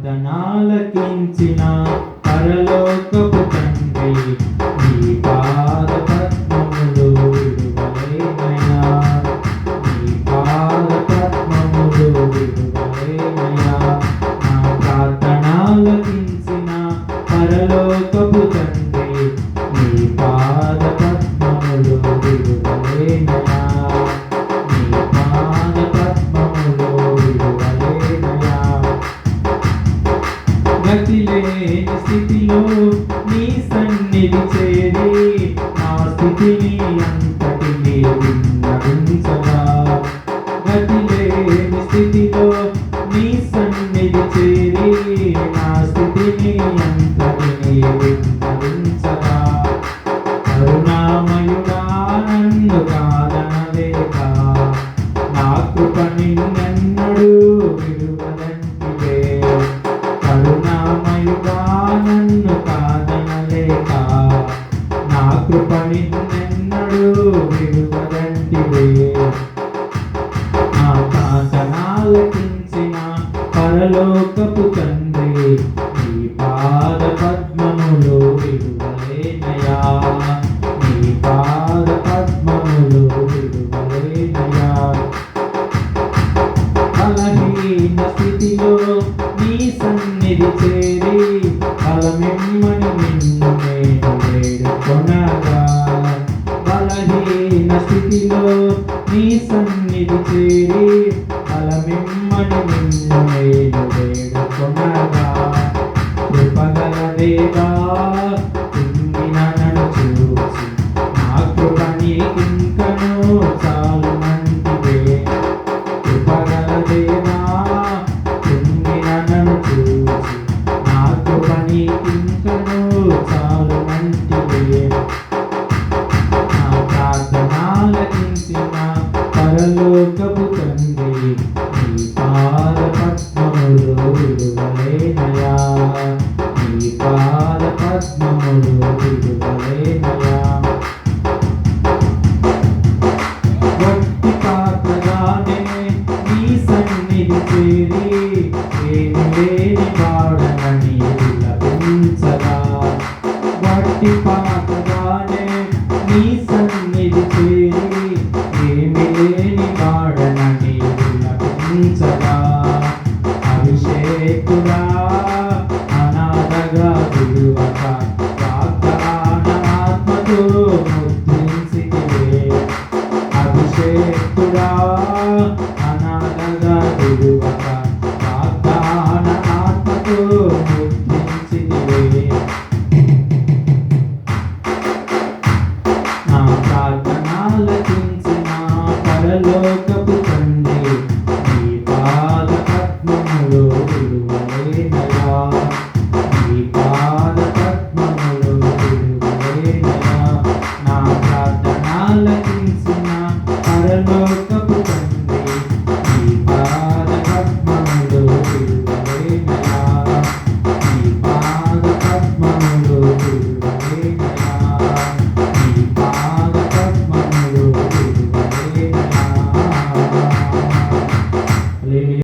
ప్రార్థనాలకించిన పరలోకపు తండ్రి, నీ పాద పద్మములు విడువలేనయా, నీ పాద పద్మములు విడువలేనయా. నా ప్రార్థనాలకించిన పరలోకపు తండ్రి, నీ పాద పద్మములు విడువలేనయా, నీ పాద పద్మములు విడువలేనయా. గతిలేని స్థితిలో నీ సన్నిధి చేరి నా స్థితిని అంతటిని విన్నవించగా, గతిలేని స్థితిలో నీ సన్నిధి చేరి నా స్థితిని అంతటిని విన్నవించగా, కరుణామయుడా నన్ను కాదనలేక నా కృప నిన్నెన్నడూ విడువదంటివే. కరుణామయుడా నన్ను కాదనలేక నా కృప నిన్నెన్నడూ విడువదంటివే. నా ప్రార్థనాలకించిన పరలోకపు తండ్రి, నీ పాద పద్మములు విడువలేనయా, నీ పాద పద్మములు విడువలేనయా. బలహీన స్థితిలో నీ సన్నిధి చేరి బలమిమ్మని నిన్ను నేను వేడుకొనగా, బలహీన స్థితిలో నీ సన్నిధి చేరి బలమిమ్మని నిన్ను నేను వేడుకొనగా, కృపగల దేవా కుంగిన నన్ను చూసి నా కృప నీకింకను చాలునంటివే. కృపగల దేవా కుంగిన నన్ను చూసి నా కృప నీకింకను చాలునంటివే. నా ప్రార్థనాలకించిన పరలోకపు తండ్రి, నీ పాద పద్మములు విడువలేనయా, నీ పాద పద్మములు విడువలేనయా. వట్టి పాత్రగానే నీ సన్నిధి చేరి ఏమి లేని వాడనని విలపించగా, వట్టి పాత్రగానే నీ సన్నిధి చేరి ఏమి లేని వాడనని విలపించగా, అభిషేకుడా అనాథగా విడువక వాగ్దాన ఆత్మతో ముద్రించితివే. అభిషేకుడా అనాథగా విడువక వాగ్దాన ఆత్మతో ముద్రించితివే. నా ప్రార్థనాలకించిన పరలోకపు